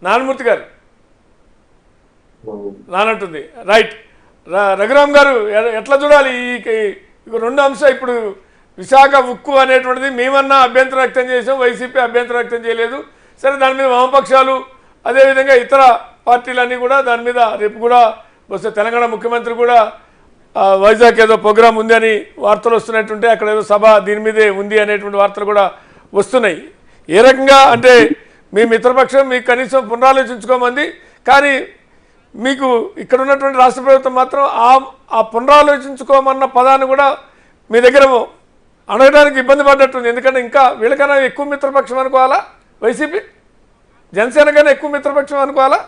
నారాయణమూర్తి గారు నానంటుంది. రైట్. రఘురామ్ గారు ఎట్లా చూడాలి ఈ రెండు అంశాలు? ఇప్పుడు విశాఖ ఉక్కు అనేటువంటిది మేమన్నా అభ్యంతరం వ్యక్తం చేసాం, వైసీపీ అభ్యంతరం వ్యక్తం చేయలేదు. సరే, దాని మీద వామపక్షాలు అదేవిధంగా ఇతర పార్టీలన్నీ కూడా దాని మీద రేపు కూడా వస్తే తెలంగాణ ముఖ్యమంత్రి కూడా వైజాగ్ ఏదో ప్రోగ్రాం ఉంది అని వార్తలు వస్తున్నట్టుంటే అక్కడ ఏదో సభ దీని మీదే ఉంది అనేటువంటి వార్తలు కూడా వస్తున్నాయి. ఏ రకంగా అంటే మీ మిత్రపక్షం మీకు కనీసం పునరాలోచించుకోమంది, కానీ మీకు ఇక్కడ ఉన్నటువంటి రాష్ట్ర ప్రభుత్వం మాత్రం ఆ పునరాలోచించుకోమన్న పదాన్ని కూడా మీ దగ్గర అడగడానికి ఇబ్బంది పడ్డట్టుంది. ఎందుకంటే ఇంకా వీళ్ళకన్నా ఎక్కువ మిత్రపక్షం అనుకోవాలా వైసీపీ, జనసేన కన్నా ఎక్కువ మిత్రపక్షం అనుకోవాలా?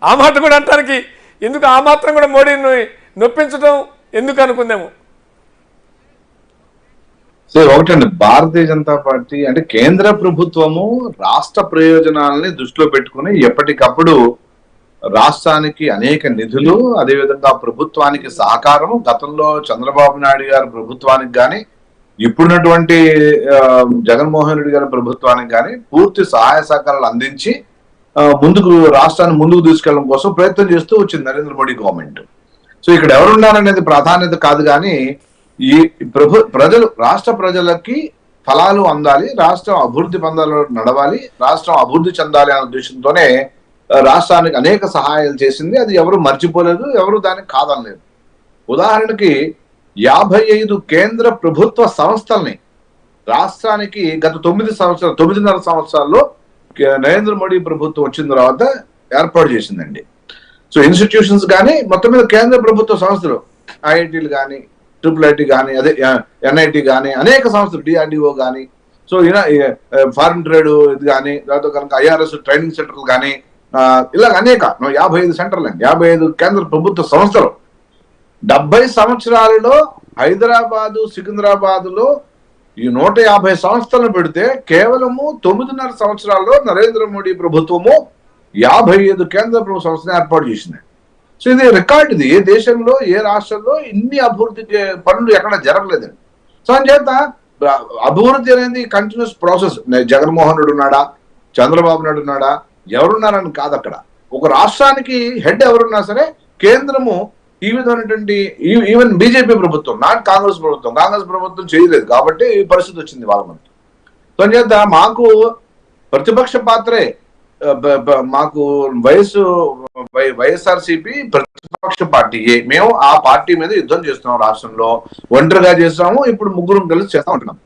ఆ మాట కూడా అంటానికి ఎందుకు, ఆ మాత్రం కూడా మోడీని నొప్పించడం ఎందుకు అనుకుందాము? ఒకటండి, భారతీయ జనతా పార్టీ అంటే కేంద్ర ప్రభుత్వము రాష్ట్ర ప్రయోజనాలని దృష్టిలో పెట్టుకుని ఎప్పటికప్పుడు రాష్ట్రానికి అనేక నిధులు, అదేవిధంగా ప్రభుత్వానికి సహకారం, గతంలో చంద్రబాబు నాయుడు గారి ప్రభుత్వానికి కానీ ఇప్పుడున్నటువంటి జగన్మోహన్ రెడ్డి గారి ప్రభుత్వానికి కానీ పూర్తి సహాయ సహకారాలు అందించి రాష్ట్రాన్ని ముందుకు తీసుకెళ్లడం కోసం ప్రయత్నం చేస్తూ వచ్చింది నరేంద్ర మోడీ గవర్నమెంట్. సో ఇక్కడ ఎవరున్నారనేది ప్రాధాన్యత కాదు, కానీ ఈ రాష్ట్ర ప్రజలకి ఫలాలు అందాలి, రాష్ట్రం అభివృద్ధి పందాలు నడవాలి, రాష్ట్రం అభివృద్ధి చెందాలి అనే ఉద్దేశంతోనే రాష్ట్రానికి అనేక సహాయాలు చేసింది. అది ఎవరు మర్చిపోలేదు, ఎవరు దానికి కాదనలేదు. ఉదాహరణకి 55 కేంద్ర ప్రభుత్వ సంస్థల్ని రాష్ట్రానికి గత 9.5 సంవత్సరాల్లో నరేంద్ర మోడీ ప్రభుత్వం వచ్చిన తర్వాత ఏర్పాటు చేసిందండి. సో ఇన్స్టిట్యూషన్స్ కానీ మొత్తం మీద కేంద్ర ప్రభుత్వ సంస్థలు, ఐఐటీలు కానీ, IIIT కానీ, అదే NIT కానీ, అనేక సంస్థలు, DRDO కానీ, సో ఫారిన్ ట్రేడ్ ఇది కానీ, తర్వాత కనుక IRS ట్రైనింగ్ సెంటర్లు కానీ, ఇలాగ అనేక 55 సెంటర్లు అండి, 55 కేంద్ర ప్రభుత్వ సంస్థలు. 70 సంవత్సరాలలో హైదరాబాదు, సికింద్రాబాద్లో ఈ 150 సంస్థలను పెడితే కేవలము 9.5 సంవత్సరాల్లో నరేంద్ర మోడీ ప్రభుత్వము 55 కేంద్ర ప్రభుత్వ సంస్థను ఏర్పాటు చేసింది. సో ఇది రికార్డు. ఇది ఏ దేశంలో, ఏ రాష్ట్రంలో ఇన్ని అభివృద్ధి పనులు ఎక్కడ జరగలేదండి. సో అంచేత అభివృద్ధి అనేది కంటిన్యూస్ ప్రాసెస్. జగన్మోహన్ రెడ్డి ఉన్నాడా, చంద్రబాబు నాయుడు ఉన్నాడా, ఎవరున్నారని కాదు. అక్కడ ఒక రాష్ట్రానికి హెడ్ ఎవరున్నా సరే కేంద్రము ఈ విధమైనటువంటి ఈవెన్ బీజేపీ ప్రభుత్వం, నాట్ కాంగ్రెస్ ప్రభుత్వం చేయలేదు కాబట్టి ఈ పరిస్థితి వచ్చింది వాళ్ళ మనకి. సో అంచేత మాకు ప్రతిపక్ష పాత్రే, మాకు వైఎస్ఆర్సీపీ ప్రతిపక్ష పార్టీ, మేము ఆ పార్టీ మీద యుద్ధం చేస్తున్నాం. రాష్ట్రంలో ఒంటరిగా చేస్తాము, ఇప్పుడు ముగ్గురు కలిసి చేస్తా ఉంటున్నాం.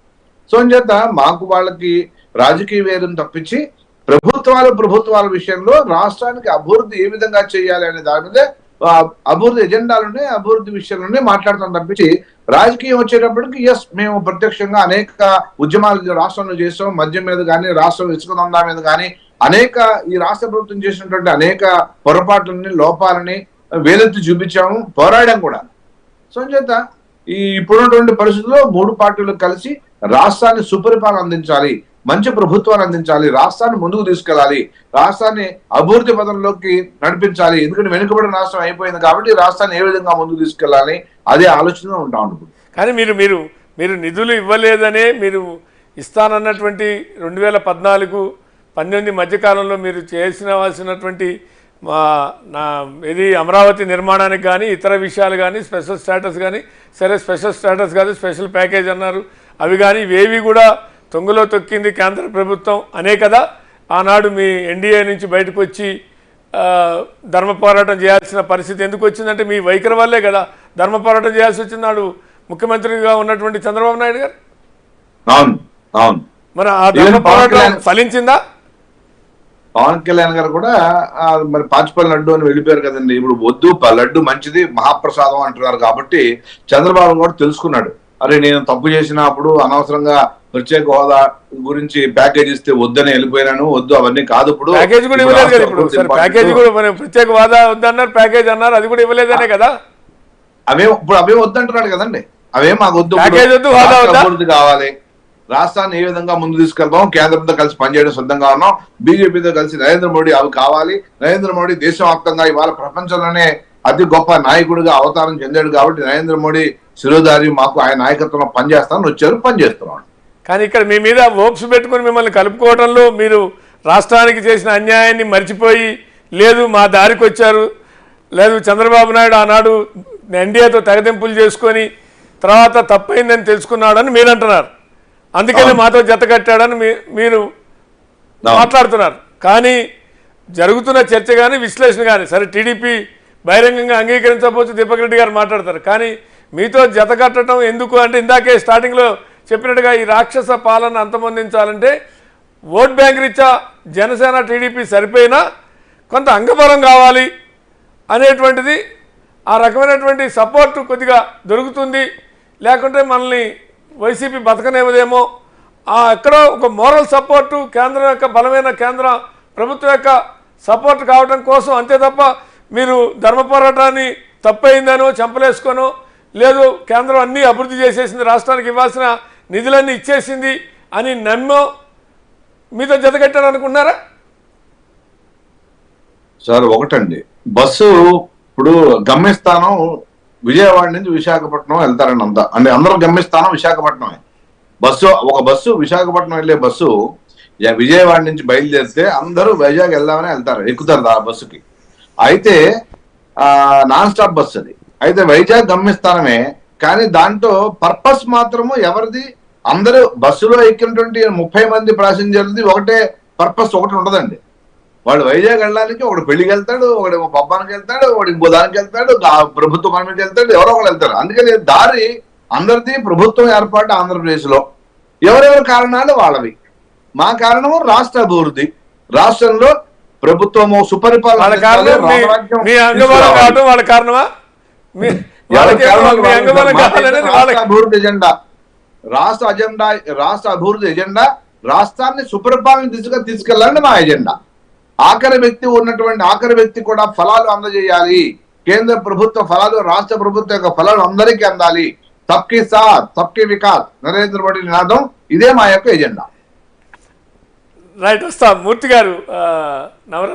సో అంచేత మాకు వాళ్ళకి రాజకీయ వేదం తప్పించి ప్రభుత్వాల విషయంలో రాష్ట్రానికి అభివృద్ధి ఏ విధంగా చేయాలి అనే దాని మీద అభివృద్ధి ఎజెండాలునే, అభివృద్ధి విషయాలునే మాట్లాడతాం తప్పించి రాజకీయం వచ్చేటప్పటికి మేము ప్రత్యక్షంగా అనేక ఉద్యమాలు రాష్ట్రంలో చేస్తాం. మద్యం మీద కానీ, రాష్ట్రం ఇసుక దందా మీద కానీ అనేక ఈ రాష్ట్ర ప్రభుత్వం చేసినటువంటి అనేక పొరపాట్లని, లోపాలని వేలెత్తి చూపించాము, పోరాడాం కూడా. సో చేత ఇప్పుడున్నటువంటి పరిస్థితుల్లో 3 పార్టీలు కలిసి రాష్ట్రాన్ని సుపరిపాలన అందించాలి, మంచి ప్రభుత్వాన్ని అందించాలి, రాష్ట్రాన్ని ముందుకు తీసుకెళ్లాలి, రాష్ట్రాన్ని అభివృద్ధి పదంలోకి నడిపించాలి. ఎందుకంటే వెనుకబడిన రాష్ట్రం అయిపోయింది కాబట్టి రాష్ట్రాన్ని ఏ విధంగా ముందుకు తీసుకెళ్లాలి అదే ఆలోచనలో ఉంటా ఉంటుంది. కానీ మీరు నిధులు ఇవ్వలేదనే, మీరు ఇస్తానన్నటువంటి 2014-18 మధ్యకాలంలో మీరు చేసినవలసినటువంటి ఇది అమరావతి నిర్మాణానికి కానీ, ఇతర విషయాలు కానీ, స్పెషల్ స్టేటస్ కానీ, సరే స్పెషల్ స్టేటస్ కాదు స్పెషల్ ప్యాకేజ్ అన్నారు, అవి కానీ ఇవేవి కూడా తొంగలో తొక్కింది కేంద్ర ప్రభుత్వం అనే కదా ఆనాడు మీ ఎన్డీఏ నుంచి బయటకు వచ్చి ధర్మ పోరాటం చేయాల్సిన పరిస్థితి ఎందుకు వచ్చిందంటే మీ వైఖరి వల్లే కదా ధర్మ పోరాటం చేయాల్సి వచ్చింది నాడు ముఖ్యమంత్రిగా ఉన్నటువంటి చంద్రబాబు నాయుడు గారు. మరి ఆ ధర్మ పోరాటం ఫలించిందా? పవన్ కళ్యాణ్ గారు కూడా మరి పాచిపల్లి లడ్డు అని వెళ్ళిపోయారు కదండి. ఇప్పుడు వద్దు, లడ్డు మంచిది, మహాప్రసాదం అంటున్నారు కాబట్టి చంద్రబాబు కూడా తెలుసుకున్నాడు, అరే నేను తప్పు చేసినప్పుడు అనవసరంగా ప్రత్యేక హోదా గురించి ప్యాకేజ్ ఇస్తే వద్దని వెళ్ళిపోయినాను, వద్దు అవన్నీ కాదు. ఇప్పుడు ప్యాకేజ్ కూడా ఇవ్వలేదు కదా, ఇప్పుడు ప్యాకేజ్ కూడా ప్రత్యేక హోదా వద్దన్నారు, ప్యాకేజ్ అన్నారు, అది కూడా ఇవ్వలేదనే కదా. అవే వద్దంటున్నాడు కదండి, అవే మాకు వద్దు, అభివృద్ధి కావాలి, రాష్ట్రాన్ని ఏ విధంగా ముందు తీసుకెళ్తాం, కేంద్రంతో కలిసి పనిచేయడం సిద్ధంగా ఉన్నాం, బీజేపీతో కలిసి నరేంద్ర మోడీ అవి కావాలి, నరేంద్ర మోడీ దేశవ్యాప్తంగా ఇవాళ ప్రపంచంలోనే అతి గొప్ప నాయకుడిగా అవతారం చెందాడు కాబట్టి నరేంద్ర మోడీ శిరోధారి, మాకు ఆయన నాయకత్వంలో పనిచేస్తామని వచ్చారు, పనిచేస్తున్నాం. కానీ ఇక్కడ మీ మీద హోప్స్ పెట్టుకుని మిమ్మల్ని కలుపుకోవడంలో మీరు రాష్ట్రానికి చేసిన అన్యాయాన్ని మర్చిపోయి లేదు మా దారికి వచ్చారు, లేదు చంద్రబాబు నాయుడు ఆనాడు ఎన్డీఏతో తెగదెంపులు చేసుకొని తర్వాత తప్పైందని తెలుసుకున్నాడని మీరు అంటున్నారు, అందుకని మాతో జత కట్టాడని మీరు మాట్లాడుతున్నారు. కానీ జరుగుతున్న చర్చ కానీ విశ్లేషణ కానీ సరే టీడీపీ బహిరంగంగా అంగీకరించకపోతే దీపక్ రెడ్డి గారు మాట్లాడతారు, కానీ మీతో జత కట్టడం ఎందుకు అంటే ఇందాకే స్టార్టింగ్లో చెప్పినట్టుగా ఈ రాక్షస పాలన అంతమొందించాలంటే ఓట్ బ్యాంక్ రీత్యా జనసేన టీడీపీ సరిపోయినా కొంత అంగబలం కావాలి అనేటువంటిది, ఆ రకమైనటువంటి సపోర్టు కొద్దిగా దొరుకుతుంది, లేకుంటే మనల్ని వైసీపీ బతకనేవదేమో ఎక్కడో ఒక మోరల్ సపోర్టు కేంద్రం యొక్క బలమైన కేంద్ర ప్రభుత్వం యొక్క సపోర్ట్ కావడం కోసం, అంతే తప్ప మీరు ధర్మ పోరాటాన్ని తప్పైందనో చంపలేసుకోనో లేదు కేంద్రం అన్నీ అభివృద్ధి చేసేసింది రాష్ట్రానికి ఇవ్వాల్సిన నిధులన్నీ ఇచ్చేసింది అని నమ్మో మీతో జతకట్టారు అనుకున్నారా? సార్ ఒకటండి, బస్సు ఇప్పుడు గమ్యస్థానం విజయవాడ నుంచి విశాఖపట్నం వెళ్తారండి అంతా, అంటే అందరూ గమ్యస్థానం విశాఖపట్నమే. ఒక బస్సు విశాఖపట్నం వెళ్ళే బస్సు విజయవాడ నుంచి బయలుదేరితే అందరూ వైజాగ్ వెళ్దామని వెళ్తారు, ఎక్కుతారు ఆ బస్సుకి. అయితే నాన్ స్టాప్ బస్సు అది, అయితే వైజాగ్ గమ్యస్థానమే, కానీ దాంట్లో పర్పస్ మాత్రము ఎవరిది, అందరూ బస్సులో ఎక్కినటువంటి 30 మంది ప్యాసింజర్లది ఒకటే పర్పస్, ఒకటి ఉండదండి. వాడు వైజాగ్ వెళ్ళడానికి ఒకడు పెళ్లికి వెళ్తాడు, ఒకటి పబ్బానికి వెళ్తాడు, ఒకటి ఇంకో దానికి వెళ్తాడు, ప్రభుత్వ పనికి వెళ్తాడు, ఎవరో ఒకరు వెళ్తారు. అందుకని దారి అందరిది ప్రభుత్వం ఏర్పాటు ఆంధ్రప్రదేశ్ లో, ఎవరెవరి కారణాలు వాళ్ళవి. మా కారణము రాష్ట్ర అభివృద్ధి, రాష్ట్రంలో ప్రభుత్వము సుపరిపాలన, అభివృద్ధి ఎజెండా, రాష్ట్ర అభివృద్ధి ఎజెండా, రాష్ట్రాన్ని సుపరిపాలన దిశగా తీసుకెళ్లాలని మా ఎజెండా. ఆఖరి వ్యక్తి కూడా ఫలాలు అందజేయాలి, కేంద్ర ప్రభుత్వ ఫలాలు రాష్ట్ర ప్రభుత్వం యొక్క ఫలాలు అందరికీ అందాలి. సబ్కి సాత్ సబ్కి వికాస్, నరేంద్ర మోడీ నినాదం, ఇదే మా యొక్క ఎజెండా. రైట్, వస్తా మూర్తి గారు. నవరత్న